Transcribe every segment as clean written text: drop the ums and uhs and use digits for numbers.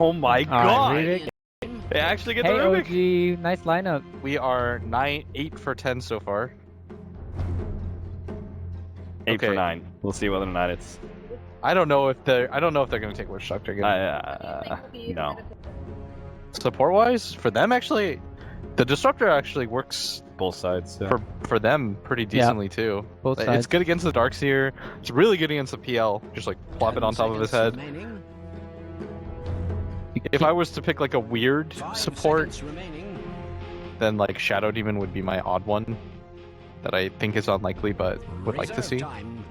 Oh my god! Rubik. They actually get Hey, the Rubik. OG, nice lineup. We are 8 for 10 so far. 8 for Okay. 9. We'll see whether or not it's. I don't know if they're gonna take Witch Doctor again. No. Support wise, for them actually, the Disruptor actually works Both sides. Yeah. for them pretty decently too. Both It's sides. good against the Darkseer. It's really good against the PL. Just like plop it on top of his head. Remaining. If I was to pick like a weird 5 support, seconds remaining. then like Shadow Demon would be my odd one that I think is unlikely but would like to Reserve see. time.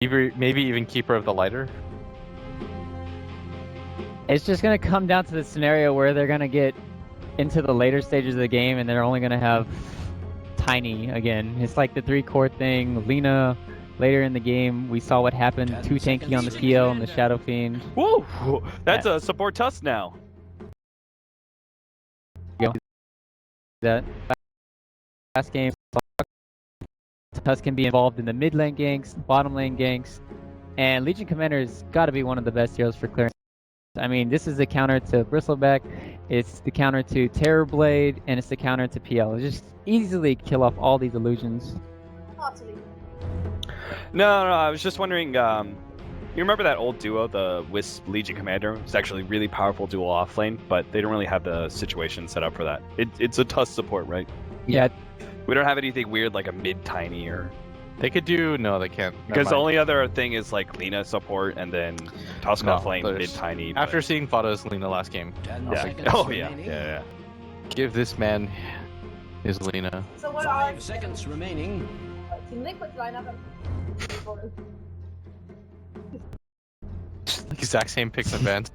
Maybe even Keeper of the Lighter. It's just gonna come down to the scenario where they're gonna get into the later stages of the game and they're only gonna have Tiny again. It's like the 3-core thing. Lina, later in the game, we saw what happened. 10 Too tanky on the seconds PL and the remaining. Shadow Fiend. Woo! That's a support Tusk now. That last game, Tusk can be involved in the mid lane ganks, bottom lane ganks, and Legion Commander's got to be one of the best heroes for clearing. I mean, this is the counter to Bristleback, it's the counter to Terrorblade, and it's the counter to PL. It just easily kill off all these illusions. No, I was just wondering. You remember that old duo, the Wisp Legion Commander? It's actually a really powerful duo offlane, but they don't really have the situation set up for that. It's a Tusk support, right? Yeah, We don't have anything weird like a mid tiny or. They could do no, they can't. Never Because the mind. only other thing is like Lina support and then Tusk No, offlane there's- mid tiny. After seeing Fada's Lina last game, 10 yeah. seconds Oh yeah, remaining. yeah. give this man his Lina. So what are 5 seconds remaining. Team Liquid's lineup? Exact same picks and bans.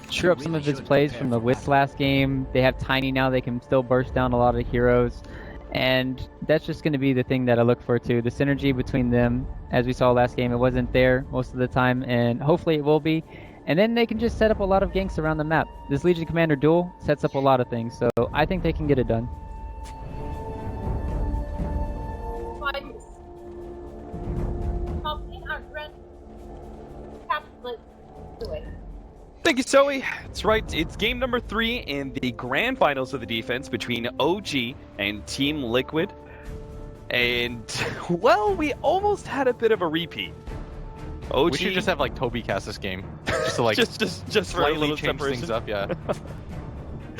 true up some of his plays from the Wisp last game. They have Tiny now, they can still burst down a lot of heroes. And that's just going to be the thing that I look for too. The synergy between them, as we saw last game, it wasn't there most of the time, and hopefully it will be. And then they can just set up a lot of ganks around the map. This Legion Commander duel sets up a lot of things, so I think they can get it done. Thank you, Zoe. That's right. It's game number 3 in the grand finals of the defense between OG and Team Liquid. And, well, we almost had a bit of a repeat. OG We should just have like Toby cast this game, just to like just for a slightly little change separation. things up. Yeah.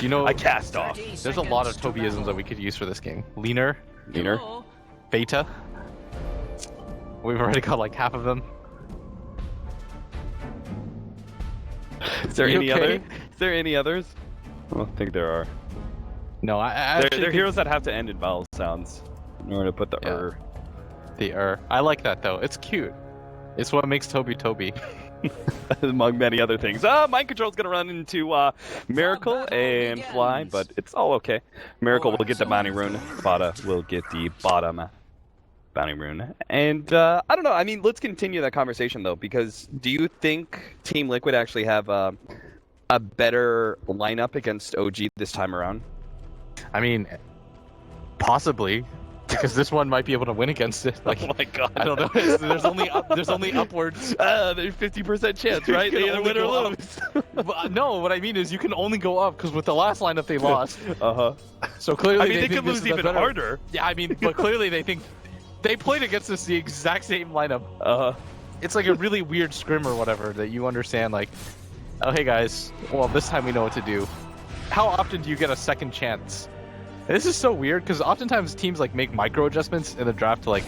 You know, I cast off. 30 there's a lot of seconds to Tobyisms that battle. we could use for this game. Leaner, Leaner. Beta. We've already got like half of them. Is there You any okay? other? Is there any others? I don't think there are. No, I actually They're think heroes that have to end in vowel sounds in order to put the Yeah. the I like that though. It's cute. It's what makes Toby Toby. among many other things. Mind Control's gonna run into Miracle and Fly, but it's all okay. Miracle will get the bounty rune. Bada will get the bottom bounty rune. And I don't know. I mean, let's continue that conversation though, because do you think Team Liquid actually have a better lineup against OG this time around? I mean, possibly, because this one might be able to win against it. Like, Oh my god! I don't know. There's only upwards. There's 50% chance, right? You They can either win only or go lose. But, no, what I mean is you can only go up because with the last lineup they lost. Uh-huh. So clearly I mean, they think could this lose is a even better- harder. Yeah, I mean, but clearly they think they played against us the exact same lineup. Uh-huh. It's like a really weird scrim or whatever that you understand. Like, oh hey guys, well this time we know what to do. How often do you get a second chance? And this is so weird because oftentimes teams like make micro adjustments in the draft to like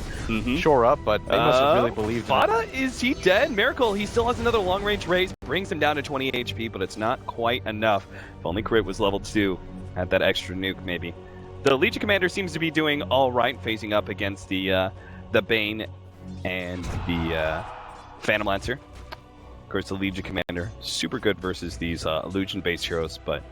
shore up, but they must have really believed in it. Fada, is he dead? Miracle, he still has another long-range raise, brings him down to 20 HP, but it's not quite enough. If only Crit was level 2, had that extra nuke maybe. The Legion Commander seems to be doing all right, facing up against the Bane and the Phantom Lancer. Of course, the Legion Commander, super good versus these illusion-based heroes, but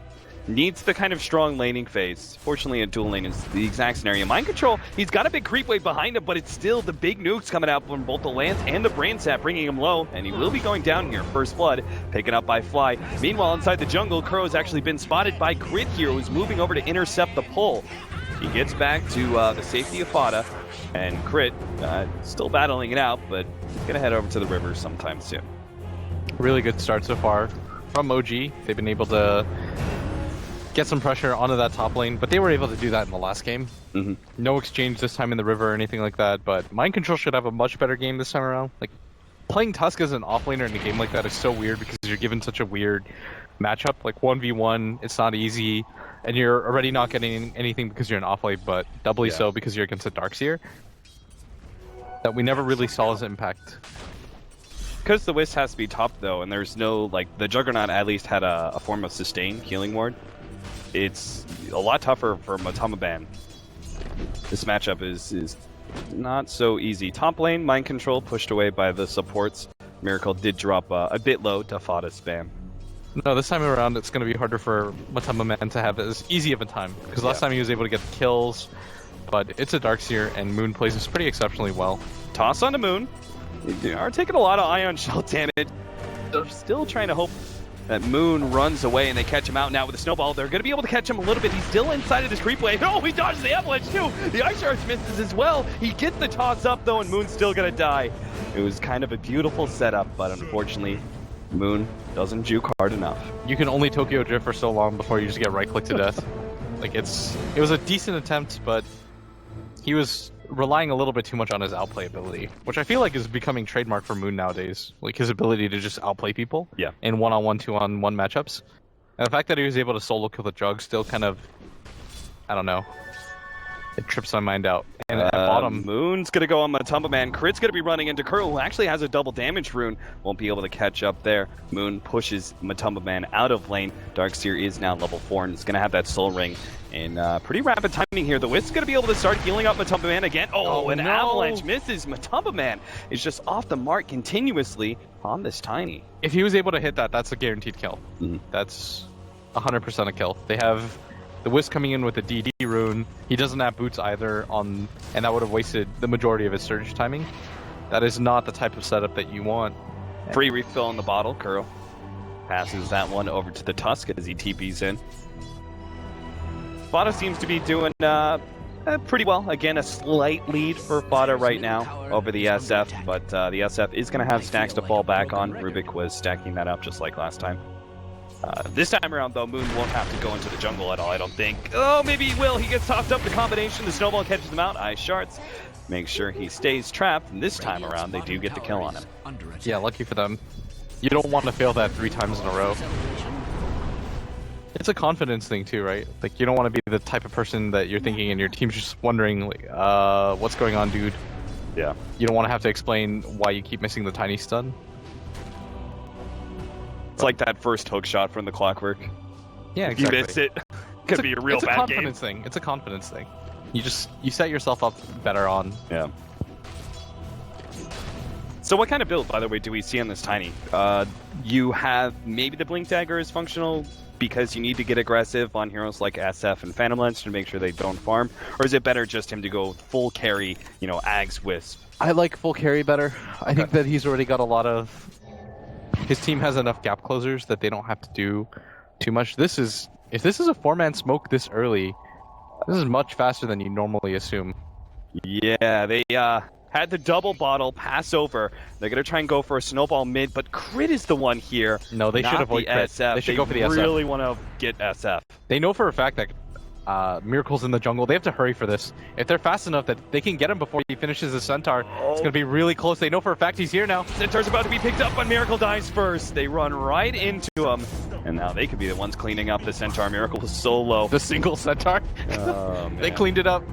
needs the kind of strong laning phase. Fortunately, a dual lane is the exact scenario. Mind Control, he's got a big creep wave behind him, but it's still the big nukes coming out from both the Lance and the Brain Sap, bringing him low, and he will be going down here. First Blood, taken up by Fly. Meanwhile, inside the jungle, Crow has actually been spotted by Crit here, who's moving over to intercept the pull. He gets back to the safety of Fada, and Crit still battling it out, but he's gonna head over to the river sometime soon. Really good start so far from OG. They've been able to get some pressure onto that top lane, but they were able to do that in the last game. No exchange this time in the river or anything like that, but Mind Control should have a much better game this time around. Like, playing Tusk as an offlaner in a game like that is so weird because you're given such a weird matchup. Like 1v1, it's not easy, and you're already not getting anything because you're an offlane, but doubly so because you're against a Darkseer. That we never really saw his impact. Because the Wisp has to be top though, and there's no, like, the Juggernaut at least had a form of sustain healing ward. It's a lot tougher for Matamaban. This matchup is not so easy. Top lane, Mind Control pushed away by the supports. Miracle did drop a bit low to Fada spam. No, this time around it's going to be harder for Matamaban to have as easy of a time. Because last time he was able to get the kills, but it's a Darkseer and Moon plays this pretty exceptionally well. Toss on the Moon. They are taking a lot of Ion Shell damage. They're still trying to hope that Moon runs away and they catch him out now with a snowball. They're going to be able to catch him a little bit. He's still inside of this creep wave. Oh, he dodges the avalanche too. The Ice Shards misses as well. He gets the toss up though, and Moon's still going to die. It was kind of a beautiful setup, but unfortunately, Moon doesn't juke hard enough. You can only Tokyo Drift for so long before you just get right-clicked to death. Like, it was a decent attempt, but he was relying a little bit too much on his outplay ability, which I feel like is becoming trademark for Moon nowadays. Like, his ability to just outplay people in one-on-one, two-on-one matchups. And the fact that he was able to solo kill the Jug still kind of, I don't know, it trips my mind out. And at bottom, Moon's gonna go on Matamaban. Crit's gonna be running into Curl, who actually has a double damage rune. Won't be able to catch up there. Moon pushes Matamaban out of lane. Darkseer is now level 4 and is gonna have that soul ring. And pretty rapid timing here. The Wisp gonna be able to start healing up Matamaban again. Oh, an avalanche misses. Matamaban is just off the mark continuously on this Tiny. If he was able to hit that, that's a guaranteed kill. That's 100% a kill. They have the Wisp coming in with the DD rune. He doesn't have boots either, and that would have wasted the majority of his surge timing. That is not the type of setup that you want. Free refill on the bottle. Curl passes that one over to the Tusk as he TPs in. Fada seems to be doing pretty well. Again, a slight lead for Fada right now over the SF, but the SF is going to have stacks to fall back on. Rubik was stacking that up just like last time. This time around, though, Moon won't have to go into the jungle at all, I don't think. Oh, maybe he will. He gets tossed up the combination. The snowball catches him out. Ice Shards make sure he stays trapped. And this time around, they do get the kill on him. Yeah, lucky for them. You don't want to fail that 3 times in a row. It's a confidence thing, too, right? Like, you don't want to be the type of person that you're thinking and your team's just wondering, like, what's going on, dude? Yeah. You don't want to have to explain why you keep missing the tiny stun. It's like that first hook shot from the Clockwork. Yeah, exactly. If you miss it, could be a real bad game. It's a confidence thing. It's a confidence thing. You set yourself up better on. Yeah. So what kind of build, by the way, do we see on this Tiny? You have maybe the Blink Dagger is functional because you need to get aggressive on heroes like SF and Phantom Lens to make sure they don't farm? Or is it better just him to go full carry, Ags Wisp? I like full carry better. I think that he's already got a lot of... His team has enough gap closers that they don't have to do too much. If this is a 4-man smoke this early, this is much faster than you normally assume. Yeah, they had the double bottle pass over. They're going to try and go for a snowball mid, but Crit is the one here. No, they should avoid Crit. SF. They should go for the SF. They really want to get SF. They know for a fact that Miracle's in the jungle. They have to hurry for this. If they're fast enough that they can get him before he finishes the Centaur, it's going to be really close. They know for a fact he's here now. Centaur's about to be picked up, but Miracle dies first. They run right into him, and now they could be the ones cleaning up the Centaur. Miracle was so low. The single Centaur. Oh, man. They cleaned it up.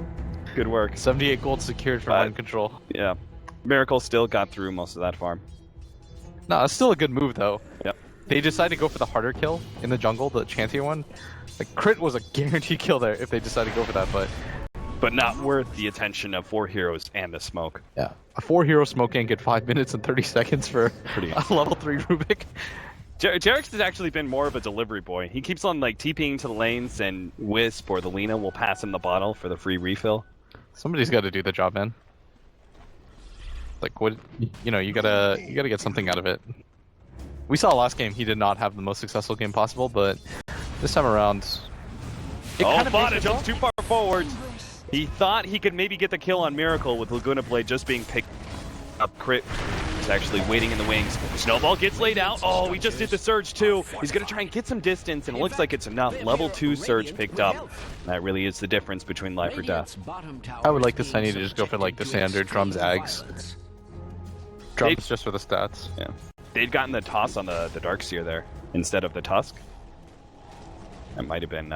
Good work. 78 gold secured for Mind Control. Yeah. Miracle still got through most of that farm. No, it's still a good move, though. Yep. They decided to go for the harder kill in the jungle, the chantier one. Like, Crit was a guaranteed kill there if they decided to go for that, but not worth the attention of 4 heroes and the smoke. Yeah. A 4-hero smoke can't get 5 minutes and 30 seconds for a level 3 Rubik. Jerix has actually been more of a delivery boy. He keeps on TPing to the lanes, and Wisp or the Lina will pass him the bottle for the free refill. Somebody's got to do the job, man. Like, what? You gotta get something out of it. We saw last game he did not have the most successful game possible, but this time around, Fada jumps too far forward. He thought he could maybe get the kill on Miracle with Laguna Blade just being picked up. Crit is actually waiting in the wings. Snowball gets laid out. Oh, he just did the Surge too. He's going to try and get some distance, and it looks like it's enough. Level 2 Surge picked up. That really is the difference between life or death. I would like the Sunny to just go for like the standard Drums Ags. Drums just for the stats. Yeah. They'd gotten the toss on the Darkseer there instead of the Tusk. That might have been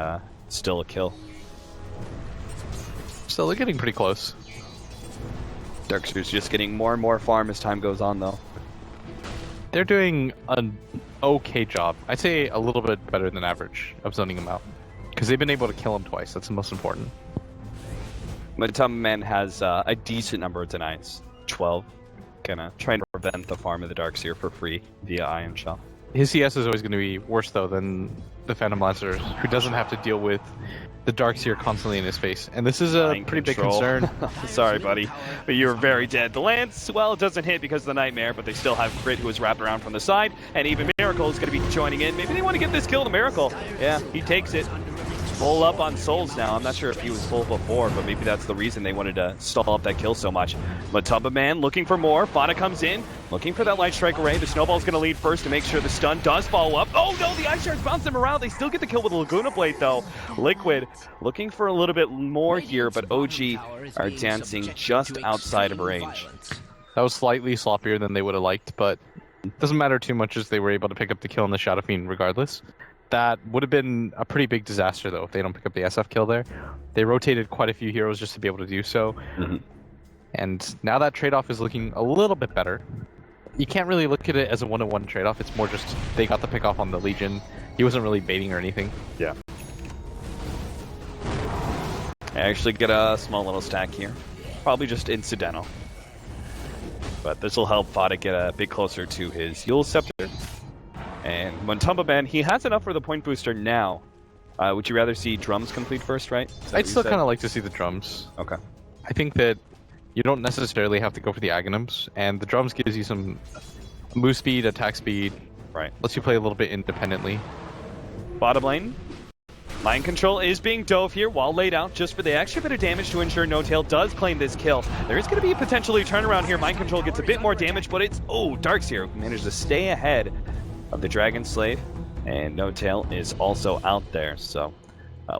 still a kill. Still, they're getting pretty close. Darkseer's just getting more and more farm as time goes on, though. They're doing an okay job. I'd say a little bit better than average of zoning them out. Because they've been able to kill him twice. That's the most important. Matumbaman has a decent number of denies. 12. Gonna try and prevent the farm of the Darkseer for free via Ion Shell. His CS is always going to be worse, though, than the Phantom Lancer, who doesn't have to deal with the Darkseer constantly in his face. And this is a pretty big concern. Sorry, buddy, but you're very dead. The Lance, well, it doesn't hit because of the Nightmare, but they still have Crit, who is wrapped around from the side, and even Miracle is going to be joining in. Maybe they want to get this kill to Miracle. Yeah, he takes it. Full up on Souls now. I'm not sure if he was full before, but maybe that's the reason they wanted to stall up that kill so much. Matumbaman looking for more. Fada comes in, looking for that Light Strike Array. The Snowball's going to lead first to make sure the stun does follow up. Oh no, the Ice Shards bounce them around. They still get the kill with the Laguna Blade though. Liquid looking for a little bit more here, but OG are dancing just outside of range. That was slightly sloppier than they would have liked, but it doesn't matter too much as they were able to pick up the kill on the Shadow Fiend regardless. That would have been a pretty big disaster, though, if they don't pick up the SF kill there. They rotated quite a few heroes just to be able to do so. And now that trade-off is looking a little bit better. You can't really look at it as a one-to-one trade-off. It's more just they got the pick off on the Legion. He wasn't really baiting or anything. Yeah. I actually get a small little stack here. Probably just incidental. But this will help Fada get a bit closer to his Yule Scepter. And Matumbaman, he has enough for the point booster now. Would you rather see drums complete first, right? I'd still kind of like to see the drums. Okay. I think that you don't necessarily have to go for the Aghanims, and the drums gives you some move speed, attack speed. Right. Lets you play a little bit independently. Bottom lane. Mind Control is being dove here while laid out just for the extra bit of damage to ensure No Tail does claim this kill. There is going to be a potentially turnaround here. Mind Control gets a bit more damage, but it's... Oh, Darkseer managed to stay ahead of the Dragon Slave, and No Tail is also out there. So,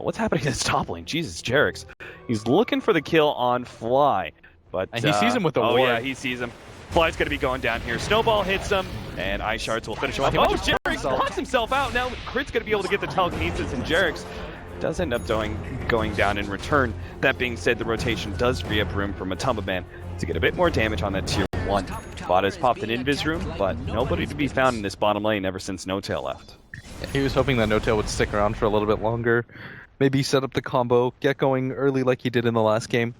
what's happening in this top lane? Jesus, Jerix. He's looking for the kill on Fly, but and he sees him with the ward. Oh yeah, he sees him. Fly's going to be going down here. Snowball hits him, and Ice Shards will finish him off. Oh, Jerix locks himself out. Now Crit's going to be able to get the telekinesis, and Jerix does end up going down in return. That being said, the rotation does free up room for Matumbaman to get a bit more damage on that tier 1. Fada's popped an invis room, but nobody to be found in this bottom lane ever since No Tail left. Yeah, he was hoping that No Tail would stick around for a little bit longer. Maybe set up the combo, get going early like he did in the last game.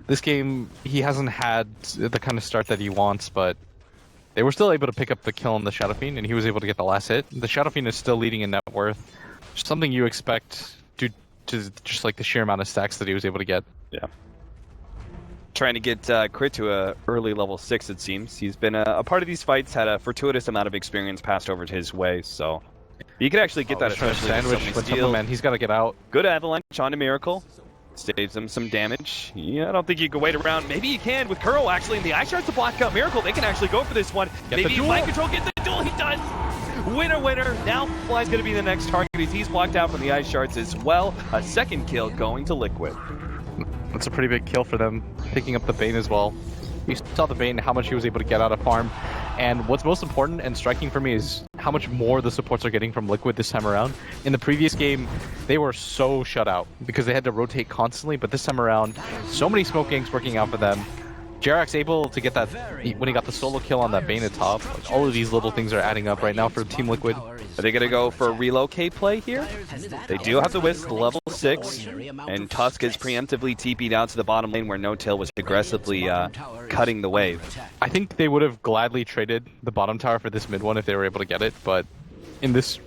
This game, he hasn't had the kind of start that he wants, but they were still able to pick up the kill on the Shadow Fiend, and he was able to get the last hit. The Shadow Fiend is still leading in net worth. Something you expect due to just like the sheer amount of stacks that he was able to get. Yeah. Trying to get Crit to a early level 6, it seems. He's been a part of these fights, had a fortuitous amount of experience passed over to his way, so you could actually get that, especially sandwich with Matumbaman, man. He's got to get out. Good avalanche onto Miracle. Saves him some damage. Yeah, I don't think you can wait around. Maybe you can with Kuro, actually, and the Ice Shards to block out Miracle. They can actually go for this one. Maybe Mind Control gets the duel. He does. Winner, winner. Now Fly's going to be the next target. He's blocked out from the Ice Shards as well. A second kill going to Liquid. That's a pretty big kill for them, picking up the Bane as well. You saw the Bane, how much he was able to get out of farm. And what's most important and striking for me is how much more the supports are getting from Liquid this time around. In the previous game, they were so shut out because they had to rotate constantly, but this time around, so many smoke ganks working out for them. Jarak's able to get that, when he got the solo kill on that Bane at top. Like, all of these little things are adding up right now for Team Liquid. Are they going to go for a relocate play here? They do have the Wisp level 6, and Tusk is preemptively TP'd out to the bottom lane where No Tail was aggressively cutting the wave. I think they would have gladly traded the bottom tower for this mid one if they were able to get it, but in this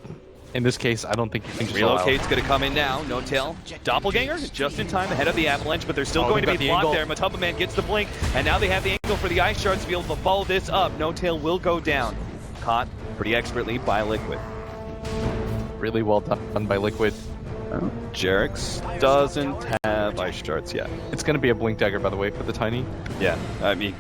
case, I don't think you can just Relocate's going to come in now. No Tail, Doppelganger, just in time ahead of the Avalanche, but they're still going to be blocked there. Matumbaman gets the blink, and now they have the angle for the Ice Shards to be able to follow this up. No Tail will go down. Caught pretty expertly by Liquid. Really well done by Liquid. Well, Jerix doesn't have ice shards yet. It's going to be a blink dagger, by the way, for the Tiny. Yeah, I mean...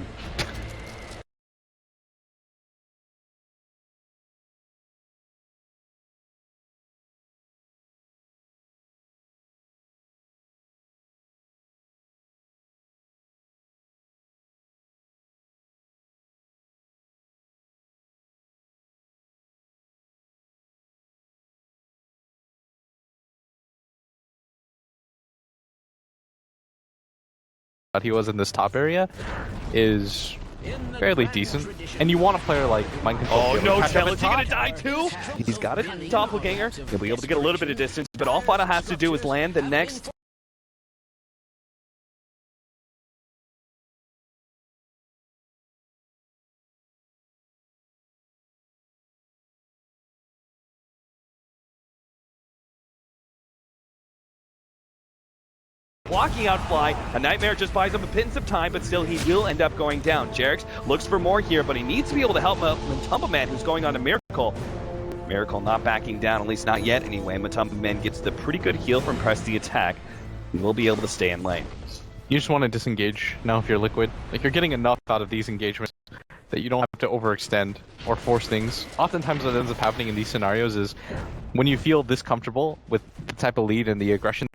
He was in this top area is fairly decent, and you want a player like Mind Control. Oh to be able no, to catch up Tail, at is he gonna top. die too? He's got a doppelganger. He'll be able to get a little bit of distance, but all Fana has to do is land the next. Blocking out Fly, a Nightmare just buys him a pittance of time, but still he will end up going down. Jerix looks for more here, but he needs to be able to help Matumba Man, who's going on to Miracle. Miracle not backing down, at least not yet anyway. Matumba Man gets the pretty good heal from Press the Attack. He will be able to stay in lane. You just want to disengage now if you're Liquid. Like, you're getting enough out of these engagements that you don't have to overextend or force things. Oftentimes what ends up happening in these scenarios is when you feel this comfortable with the type of lead and the aggression,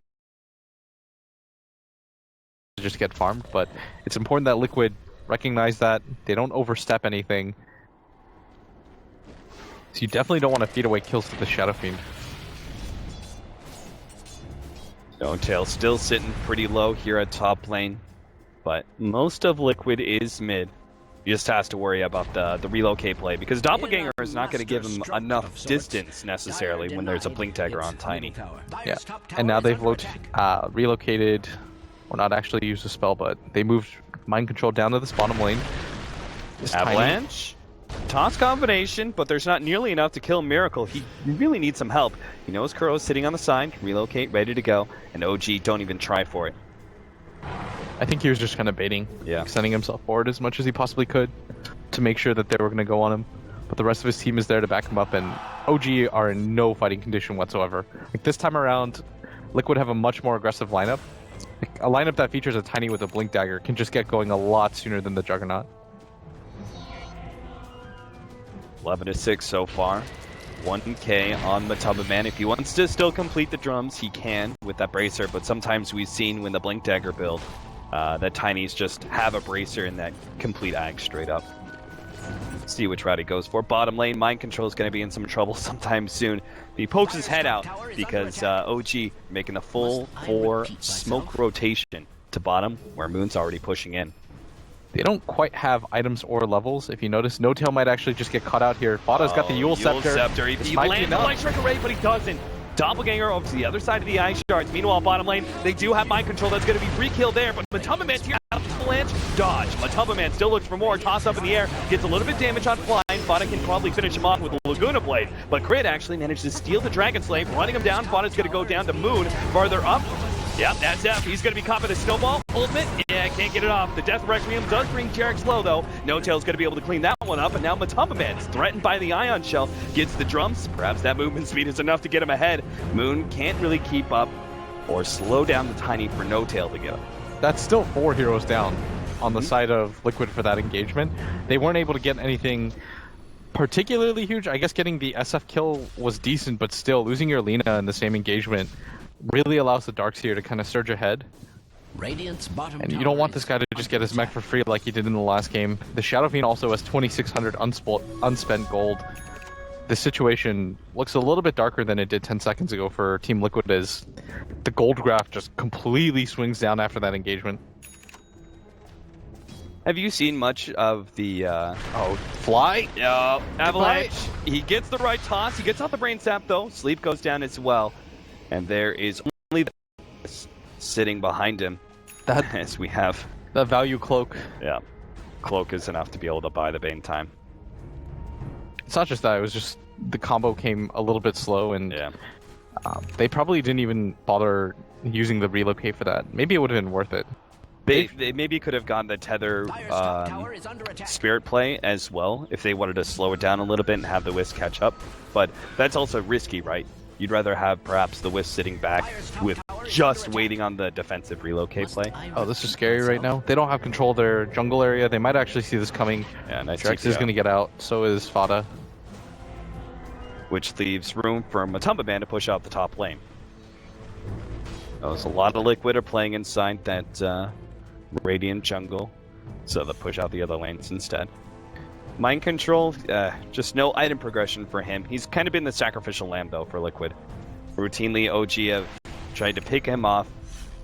just get farmed. But it's important that Liquid recognize that they don't overstep anything. So you definitely don't want to feed away kills to the Shadow Fiend. Tail still sitting pretty low here at top lane, but most of Liquid is mid. He just has to worry about the relocate play, because Doppelganger is not going to give him enough distance necessarily when there's a Blink Dagger on Tiny. Yeah, and now they've relocated, or not actually used a spell, but they moved Mind Control down to this bottom lane. This Avalanche, toss combination, but there's not nearly enough to kill Miracle. He really needs some help. He knows Kuro's sitting on the side, can relocate, ready to go, and OG don't even try for it. I think he was just kind of baiting, Yeah, sending himself forward as much as he possibly could to make sure that they were going to go on him. But the rest of his team is there to back him up, and OG are in no fighting condition whatsoever. Like, this time around, Liquid have a much more aggressive lineup. Like, a lineup that features a Tiny with a Blink Dagger can just get going a lot sooner than the Juggernaut. 11-6 so far. 1k on Matumba Man. If he wants to still complete the drums, he can with that bracer, but sometimes we've seen when the Blink Dagger build, that Tinies just have a bracer and that complete ag straight up. See which route he goes for. Bottom lane, Mind Control is going to be in some trouble sometime soon. He pokes his head out because OG making a full 4 smoke rotation to bottom, where Moon's already pushing in. They don't quite have items or levels. If you notice, No Tail might actually just get caught out here. Fada's got the Yule Scepter. He lands the Light Strike Array, but he doesn't. Doppelganger over to the other side of the Ice Shards. Meanwhile, bottom lane, they do have Mind Control. That's going to be free kill there, but Matumba Man's here. Avalanche, dodge. Matumba Man still looks for more. Toss up in the air. Gets a little bit of damage on flying. Fada can probably finish him off with a Laguna Blade, but Crit actually managed to steal the Dragon Slave, running him down. Fada's going to go down to Moon. Farther up. Yep, that's F. He's going to be caught by the Snowball. Ultimate, yeah, can't get it off. The Death Requiem does bring Jerix low, though. No Tail's going to be able to clean that one up, and now Matumba Man's threatened by the Ion Shell. Gets the drums. Perhaps that movement speed is enough to get him ahead. Moon can't really keep up or slow down the Tiny for No Tail to get him. That's still 4 heroes down on the side of Liquid for that engagement. They weren't able to get anything particularly huge. I guess getting the SF kill was decent, but still, losing your Lina in the same engagement really allows the Darkseer to kind of surge ahead. And you don't want this guy to just get his mech for free like he did in the last game. The Shadow Fiend also has 2,600 unspent gold. This situation looks a little bit darker than it did 10 seconds ago for Team Liquid, as the gold graph just completely swings down after that engagement. Have you seen much of the Fly? Yeah, Avalanche? He gets the right toss. He gets out the brain sap, though. Sleep goes down as well. And there is only sitting behind him. That as we have the value cloak. Yeah, cloak is enough to be able to buy the Bane time. It's not just that; it was just the combo came a little bit slow, and yeah, they probably didn't even bother using the relocate for that. Maybe it would have been worth it. They maybe could have gotten the tether spirit play as well if they wanted to slow it down a little bit and have the Wisp catch up. But that's also risky, right? you'd rather have perhaps the Wisp sitting back with just waiting on the defensive relocate play. Oh, this is scary right now. They don't have control of their jungle area. They might actually see this coming. Yeah, nice Drex is going to get out. So is Fada. Which leaves room for Matumba Man to push out the top lane. There's a lot of Liquid are playing inside that Radiant jungle, so they'll push out the other lanes instead. Mind Control, just no item progression for him. He's kind of been the sacrificial lamb, though, for Liquid. Routinely, OG have tried to pick him off,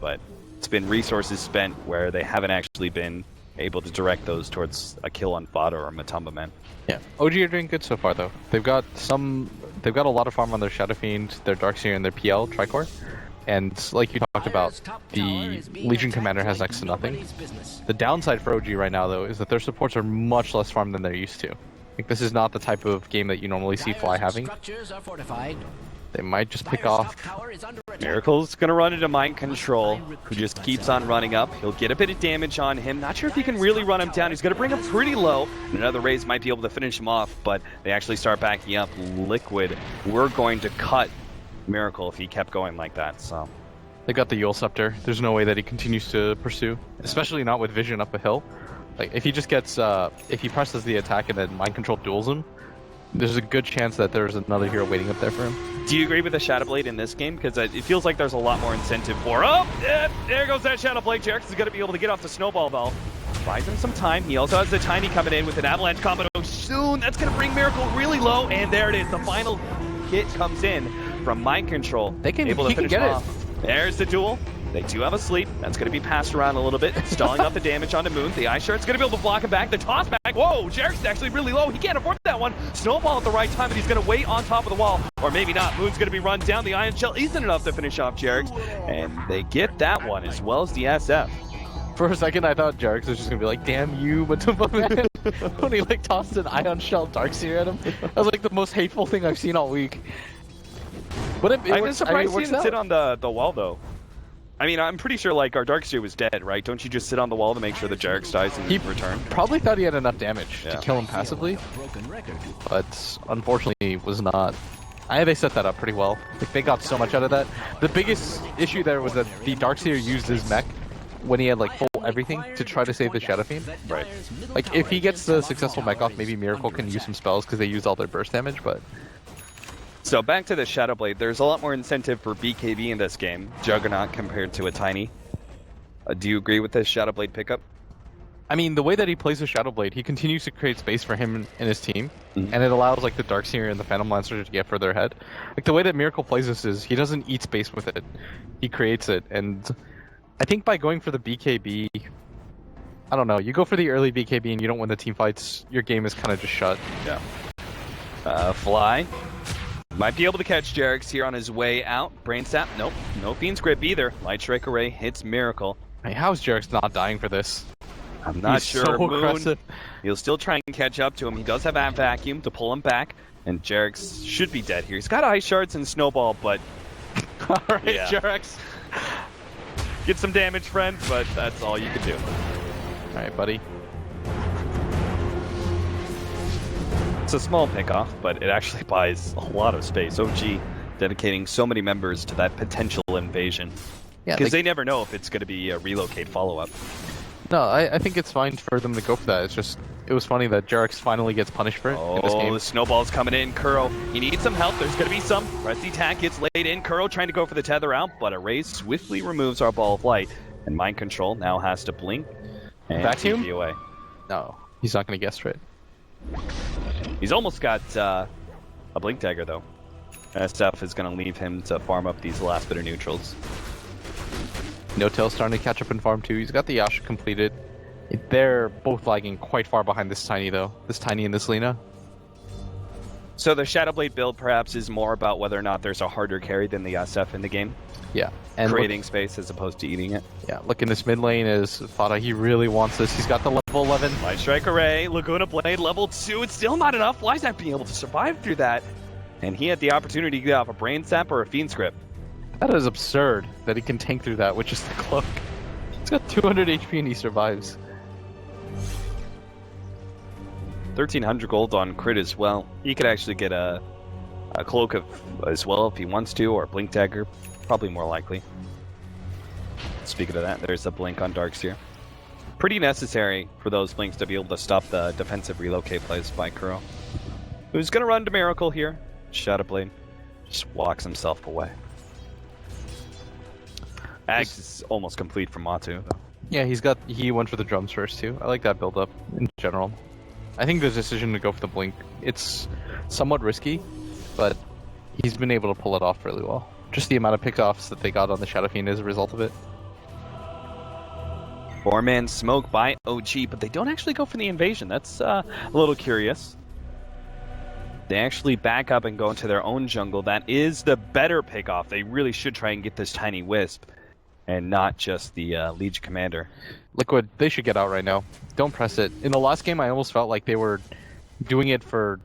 but it's been resources spent where they haven't actually been able to direct those towards a kill on Fada or Matumba Man. Yeah, OG are doing good so far, though. They've got a lot of farm on their Shadow Fiend, their Darkseer, and their PL Tricore. And like you talked about, the Legion Commander has next to nothing. The downside for OG right now, though, is that their supports are much less farm than they're used to. Like, this is not the type of game that you normally see Fly having. They might just pick off. Miracle's gonna run into Mind Control, who just keeps on running up. He'll get a bit of damage on him. Not sure if he can really run him down. He's gonna bring him pretty low. And another raise might be able to finish him off, but they actually start backing up. Liquid, we're going to cut Miracle if he kept going like that, so. They got the Yule Scepter. There's no way that he continues to pursue, especially not with vision up a hill. Like, if he just gets, if he presses the attack and then Mind Control duels him, there's a good chance that there's another hero waiting up there for him. Do you agree with the Shadow Blade in this game? Because it feels like there's a lot more incentive for... Oh! There goes that Shadow Blade. Jarex is going to be able to get off the Snowball Ball. Buys him some time. He also has the Tiny coming in with an Avalanche combo soon. That's going to bring Miracle really low. And there it is. The final hit comes in from Mind Control. He can get off. There's the duel. They do have a sleep. That's going to be passed around a little bit, stalling out the damage onto Moon. The Ice Shard's going to be able to block him back. The toss back. Whoa, Jarex is actually really low. He can't afford that one. Snowball at the right time, but he's going to wait on top of the wall. Or maybe not. Moon's going to be run down. The Ion Shell isn't enough to finish off Jarex. And they get that one as well as the SF. For a second, I thought Jarex was just going to be like, damn you, Matumba Man. When he like tossed an Ion Shell Darkseer at him. That was like the most hateful thing I've seen all week. But I'm just surprised he didn't sit on the wall, though. I mean, I'm pretty sure, like, our Darkseer was dead, right? Don't you just sit on the wall to make sure the Jarex dies in return? Probably thought he had enough damage to kill him passively, but unfortunately was not. They set that up pretty well. Like, they got so much out of that. The biggest issue there was that the Darkseer used his mech when he had, like, full everything to try to save the Shadow Fiend. Right. Like, if he gets the successful mech off, maybe Miracle can use some spells because they used all their burst damage, but... So back to the Shadow Blade, there's a lot more incentive for BKB in this game, Juggernaut compared to a Tiny. Do you agree with this Shadow Blade pickup? I mean, the way that he plays with Shadow Blade, he continues to create space for him and his team, and it allows like the Darkseer and the Phantom Lancer to get further ahead. Like the way that Miracle plays this is he doesn't eat space with it, he creates it, and I think by going for the BKB, I don't know, you go for the early BKB and you don't win the team fights, your game is kind of just shut. Yeah. Fly. Might be able to catch Jarex here on his way out. Brain Sap, nope. No Fiend's Grip either. Light Strike Array hits Miracle. Hey, how is Jarex not dying for this? I'm not sure. So Moon, aggressive. He'll still try and catch up to him. He does have a vacuum to pull him back, and Jarex should be dead here. He's got Ice Shards and Snowball, but... Alright, yeah. Jarex. Get some damage, friend, but that's all you can do. Alright, buddy. It's a small pickoff, but it actually buys a lot of space. OG dedicating so many members to that potential invasion. Yeah, because they never know if it's going to be a relocate follow-up. No, I think it's fine for them to go for that. It's just, it was funny that Jarex finally gets punished for it in this game. The snowball's coming in. Kuro, he needs some help. There's going to be some. Rusty Tack gets laid in. Kuro trying to go for the tether out, but a raise swiftly removes our ball of light. And Mind Control now has to blink and Vacuum? TP away. No, he's not going to guess straight. He's almost got a Blink Dagger, though. That stuff is going to leave him to farm up these last bit of neutrals. No-Tail's starting to catch up in farm too. He's got the Yasha completed. They're both lagging quite far behind this Tiny, though. This Tiny and this Lina. So the Shadow Blade build perhaps is more about whether or not there's a harder carry than the SF in the game. Yeah. And creating space as opposed to eating it. Yeah, look in this mid lane is Fada. He really wants this. He's got the level 11. Light Strike Array, Laguna Blade, level 2. It's still not enough. Why is that being able to survive through that? And he had the opportunity to get off a Brain Sap or a Fiend's Grip. That is absurd that he can tank through that with just the cloak. He's got 200 HP and he survives. 1,300 gold on crit as well. He could actually get a A Cloak of as well if he wants to, or Blink Dagger, probably more likely. Speaking of that, there's a Blink on Darkseer. Pretty necessary for those Blinks to be able to stop the defensive relocate plays by Kuro. Who's going to run to Miracle here? Shadow Blade just walks himself away. Axe is almost complete from Matu. Yeah, he went for the drums first too. I like that build up in general. I think the decision to go for the blink, it's somewhat risky, but he's been able to pull it off really well. Just the amount of pickoffs that they got on the Shadow Fiend as a result of it. 4-man smoke by OG, but they don't actually go for the invasion. That's a little curious. They actually back up and go into their own jungle. That is the better pickoff. They really should try and get this tiny wisp, and not just the Legion Commander. Liquid, they should get out right now. Don't press it. In the last game, I almost felt like they were doing it for...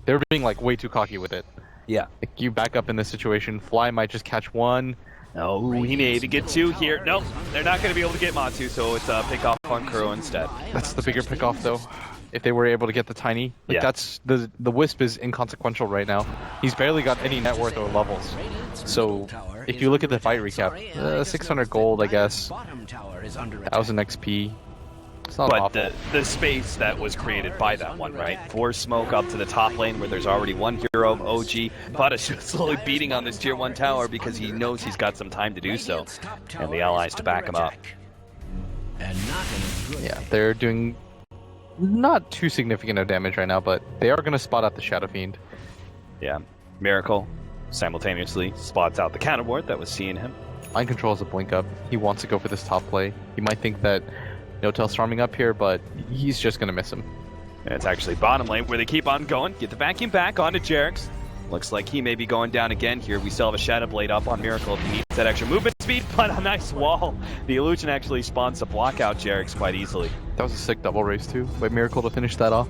They were being like way too cocky with it. Yeah. Like, you back up in this situation, Fly might just catch one. No, we need to get 2 here. Nope, they're not going to be able to get Matu, so it's a pick off on Kuro instead. That's the bigger pickoff though. If they were able to get the tiny, like that's the wisp is inconsequential right now. He's barely got any net worth or levels. So if you look at the fight recap, 600 gold, I guess, 1,000 XP. It's not awful. But the space that was created by that one, right? Force smoke up to the top lane where there's already one hero of OG. Vada's just slowly beating on this tier 1 tower because he knows he's got some time to do so. And the allies to back him up. Yeah, they're doing not too significant of damage right now, but they are going to spot out the Shadow Fiend. Yeah, Miracle simultaneously spots out the counter ward that was seeing him. Mind Control is a blink up. He wants to go for this top play. He might think that No-Tail's storming up here, but he's just going to miss him. And it's actually bottom lane where they keep on going. Get the vacuum back onto Jerix. Looks like he may be going down again here. We still have a Shadow Blade up on Miracle if he needs that extra movement speed, but a nice wall. The illusion actually spawns to block out Jerix quite easily. That was a sick double race too, by Miracle to finish that off.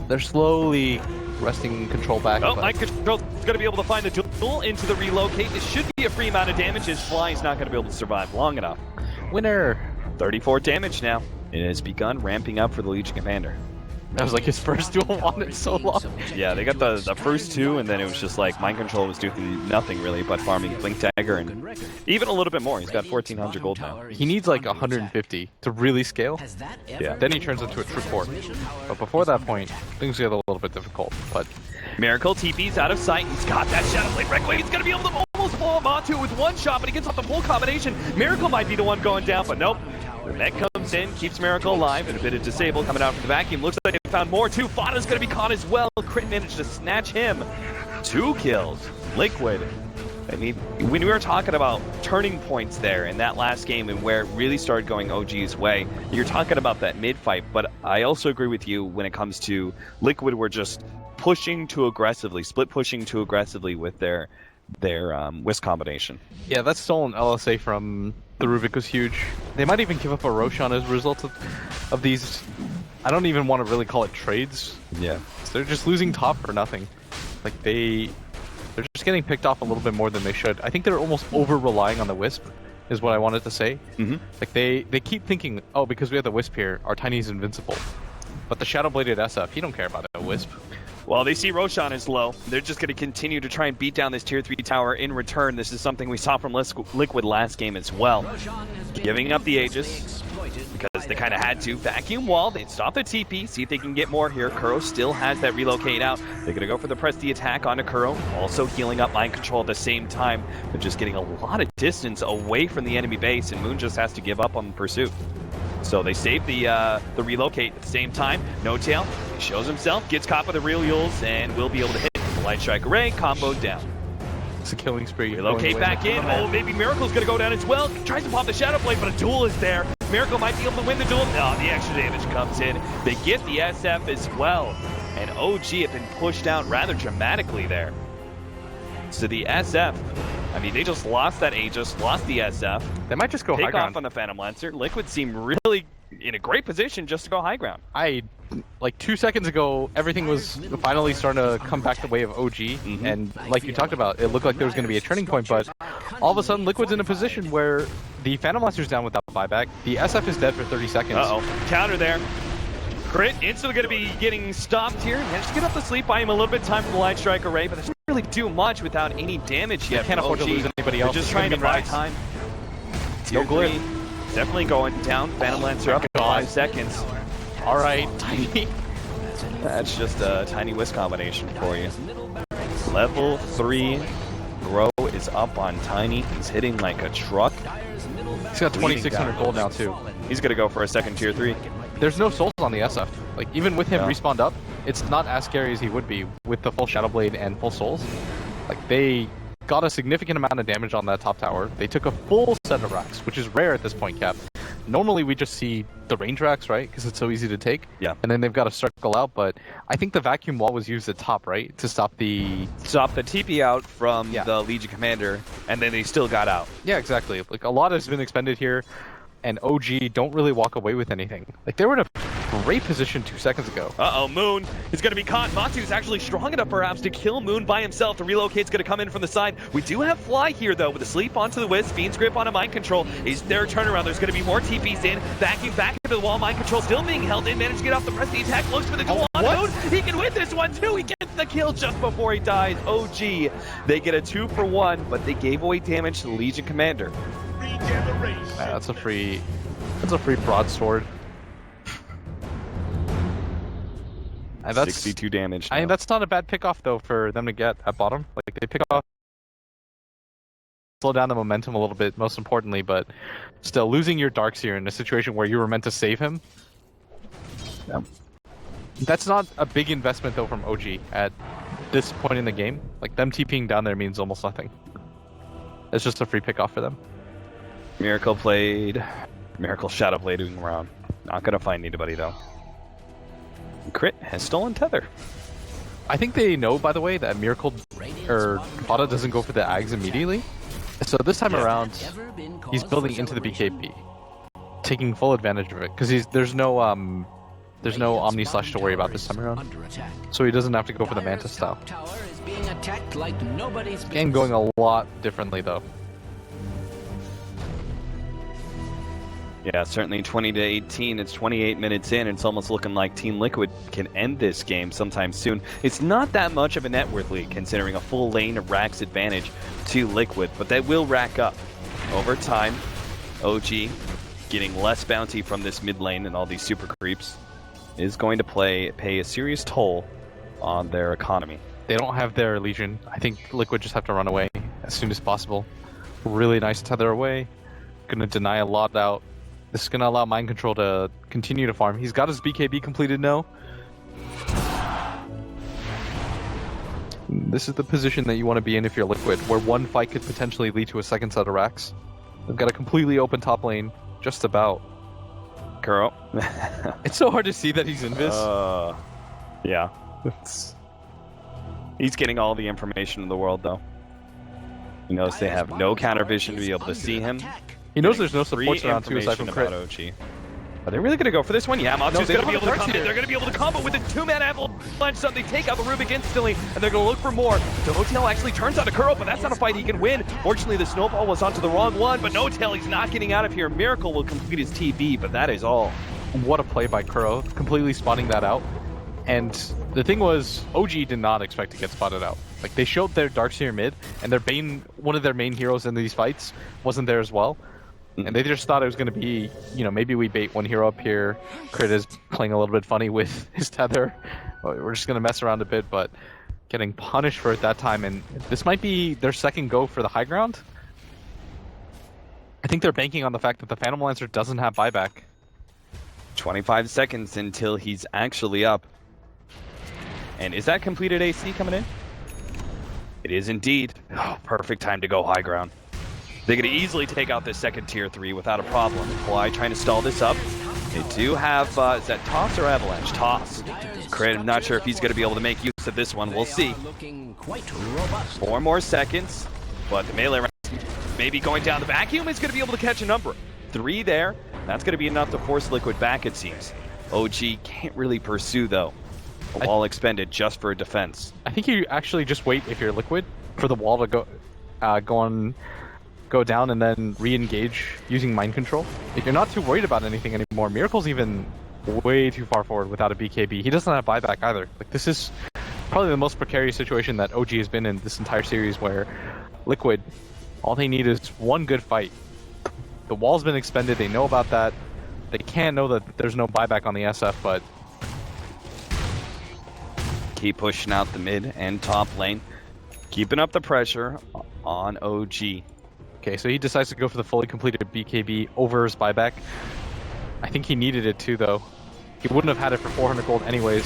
They're slowly wresting control back. Oh, Mind Control's going to be able to find the duel into the relocate. It should be a free amount of damage. His Fly's not going to be able to survive long enough. Winner! 34 damage now. It has begun ramping up for the Legion Commander. That was like his first duel on it so long. Yeah, they got the first 2, and then it was just like Mind Control was doing nothing really but farming Blink Dagger and even a little bit more. He's got 1,400 gold now. He needs like 150 to really scale. Yeah. Then he turns into a true port. But before that point, things get a little bit difficult. But Miracle TP's out of sight. He's got that Shadow Blade right away. He's going to be able to almost blow him onto it with one shot, but he gets off the full combination. Miracle might be the one going down, but nope. The net comes in, keeps Miracle alive, and a bit of disable coming out from the vacuum. Looks like they found more too. Fada's going to be caught as well. Crit managed to snatch him. 2 kills. Liquid. I mean, when we were talking about turning points there in that last game and where it really started going OG's way, you're talking about that mid-fight, but I also agree with you when it comes to Liquid were just pushing too aggressively, split pushing too aggressively with their Wisp combination. yeah, that stolen LSA from the Rubik was huge. They might even give up a Roshan as a result of these. I don't even want to really call it trades. Yeah. So they're just losing top for nothing. Like they're just getting picked off a little bit more than they should. I think they're almost over-relying on the Wisp, is what I wanted to say. Mm-hmm. Like they keep thinking, oh, because we have the Wisp here, our Tiny's invincible. But the Shadow-Bladed SF, he don't care about a Wisp. Well, they see Roshan is low. They're just going to continue to try and beat down this tier 3 tower in return. This is something we saw from Liquid last game as well. Giving up the Aegis because they kind of had to. Vacuum wall. They'd stop the TP, see if they can get more here. Kuro still has that relocate out. They're going to go for the press the attack onto Kuro. Also healing up Mind Control at the same time. They're just getting a lot of distance away from the enemy base, and Moon just has to give up on the pursuit. So they save the relocate at the same time. No-Tail shows himself, gets caught by the real Yules, and will be able to hit the Light Strike Array, comboed down. It's a killing spree. Relocate back in. Oh, maybe Miracle's going to go down as well. Tries to pop the Shadow Blade, but a duel is there. Miracle might be able to win the duel. No, the extra damage comes in. They get the SF as well. And OG have been pushed out rather dramatically there. So the SF, I mean, they just lost that Aegis, lost the SF. They might just go high Take ground. off on the Phantom Lancer. Liquid seem really in a great position just to go high ground. Like 2 seconds ago, everything was finally starting to come back the way of OG, and like you talked about, it looked like there was going to be a turning point, but all of a sudden Liquid's in a position where the Phantom Lancer's down without buyback, the SF is dead for 30 seconds. Uh-oh. Counter there. Crit instantly going to be getting stopped here. Managed to get up to sleep, buy him a little bit of time for the Light Strike Array, but doesn't really do much without any damage yet. Can't afford to lose anybody else. They're just trying to buy time. No glitch. Definitely going down. Phantom Lancer up in 5 seconds. All right, Tiny. That's just a tiny whisk combination for you. Level 3 Grow is up on Tiny. He's hitting like a truck. He's got 2,600 gold now too. He's gonna go for a second tier 3. There's no souls on the SF. Like even with him respawned up, it's not as scary as he would be with the full Shadow Blade and full souls. Like they got a significant amount of damage on that top tower. They took a full set of racks, which is rare at this point, Cap. Normally we just see the range racks, right? Because it's so easy to take. Yeah. And then they've got to circle out, but I think the vacuum wall was used at top, right? To stop the TP out from the Legion Commander, and then they still got out. Yeah, exactly. Like a lot has been expended here, and OG don't really walk away with anything. Like they were in a great position 2 seconds ago. Uh-oh, Moon is going to be caught. Matu's actually strong enough perhaps to kill Moon by himself. The relocate's going to come in from the side. We do have Fly here though with a sleep onto the Wisp. Fiend's Grip on a mind control is their turnaround. There's going to be more TPs in. Vacuum back into the wall. Mind control still being held in. Managed to get off the prestige attack. Looks for the goal on Moon. He can win this one too. He gets the kill just before he dies. OG, they get a 2-for-1, but they gave away damage to the Legion Commander. That's a free broadsword. And that's 62 damage. I mean, that's not a bad pickoff though for them to get at bottom. Like they pick off, slow down the momentum a little bit. Most importantly, but still losing your Darkseer in a situation where you were meant to save him. Yeah. That's not a big investment though from OG at this point in the game. Like them TPing down there means almost nothing. It's just a free pickoff for them. Miracle played. Miracle Shadow Blading around. Not gonna find anybody though. Crit has stolen Tether. I think they know, by the way, that Miracle or Dota doesn't go for the Ags immediately. So this time around, he's building into the BKB, taking full advantage of it because there's no Omni Slash to worry about this time around. So he doesn't have to go for the Mantis style. Game going a lot differently though. Yeah, certainly 20-18. It's 28 minutes in. It's almost looking like Team Liquid can end this game sometime soon. It's not that much of a net worth lead, considering a full lane of Rack's advantage to Liquid, but they will rack up. Over time, OG, getting less bounty from this mid lane and all these super creeps, is going to pay a serious toll on their economy. They don't have their Legion. I think Liquid just have to run away as soon as possible. Really nice tether away. Gonna deny a lot out. This is going to allow Mind Control to continue to farm. He's got his BKB completed now. This is the position that you want to be in if you're Liquid, where one fight could potentially lead to a second set of racks. They've got a completely open top lane, just about. Kuro. It's so hard to see that he's invis. Yeah. He's getting all the information in the world, though. He knows they have no counter vision to be able to see him. He knows there's no supports around too, aside from Crit. OG. Are they really going to go for this one? Yeah, Matsu's going to be able to come in. They're going to be able to combo with a 2-man avalanche. So they take out the Rubik instantly, and they're going to look for more. The Hotel actually turns on to Kuro, but that's not a fight he can win. Fortunately, the snowball was onto the wrong one, but No-Tail, he's not getting out of here. Miracle will complete his TB, but that is all. What a play by Kuro, completely spotting that out. And the thing was, OG did not expect to get spotted out. Like, they showed their Darkseer mid, and their one of their main heroes in these fights wasn't there as well. And they just thought it was going to be, maybe we bait one hero up here. Crit is playing a little bit funny with his tether. We're just going to mess around a bit, but getting punished for it that time. And this might be their second go for the high ground. I think they're banking on the fact that the Phantom Lancer doesn't have buyback. 25 seconds until he's actually up. And is that completed AC coming in? It is indeed. Oh, perfect time to go high ground. They could easily take out this second tier 3 without a problem. Fly trying to stall this up. They do have, is that Toss or Avalanche? Toss. Crit, I'm not sure if he's going to be able to make use of this one. We'll see. 4 more seconds, but the melee round may be going down. The vacuum is going to be able to catch a number. 3 there. That's going to be enough to force Liquid back, it seems. OG can't really pursue, though. A wall expended just for defense. I think you actually just wait, if you're Liquid, for the wall to go down and then re-engage using Mind Control. If you're not too worried about anything anymore, Miracle's even way too far forward without a BKB. He doesn't have buyback either. Like, this is probably the most precarious situation that OG has been in this entire series, where Liquid, all they need is one good fight. The wall's been expended, they know about that. They can't know that there's no buyback on the SF, but Keep pushing out the mid and top lane. Keeping up the pressure on OG. okay, so he decides to go for the fully completed BKB over his buyback. I think he needed it too, though. He wouldn't have had it for 400 gold anyways.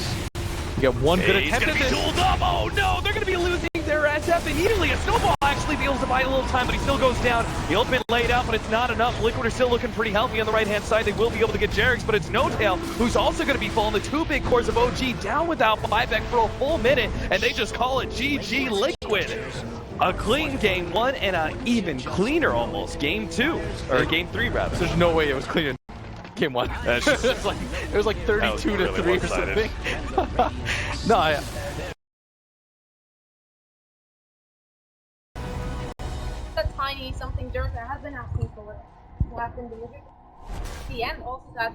You get one good He's attempt gonna at be this. tooled up. Oh no, they're gonna be losing their SF immediately. A snowball actually be able to buy a little time, but he still goes down. The ultimate laid out, but it's not enough. Liquid are still looking pretty healthy on the right-hand side. They will be able to get Jerix, but it's No Tail who's also gonna be falling. The two big cores of OG down without buyback for a full minute, and they just call it GG Liquid. A clean game one and an even cleaner almost game two, or game three rather. There's no way it was clean in game one. That's just- it was like 32 to really 3 or one-sided. something. No, A tiny something Dirk has been asking for. What happened to the end also got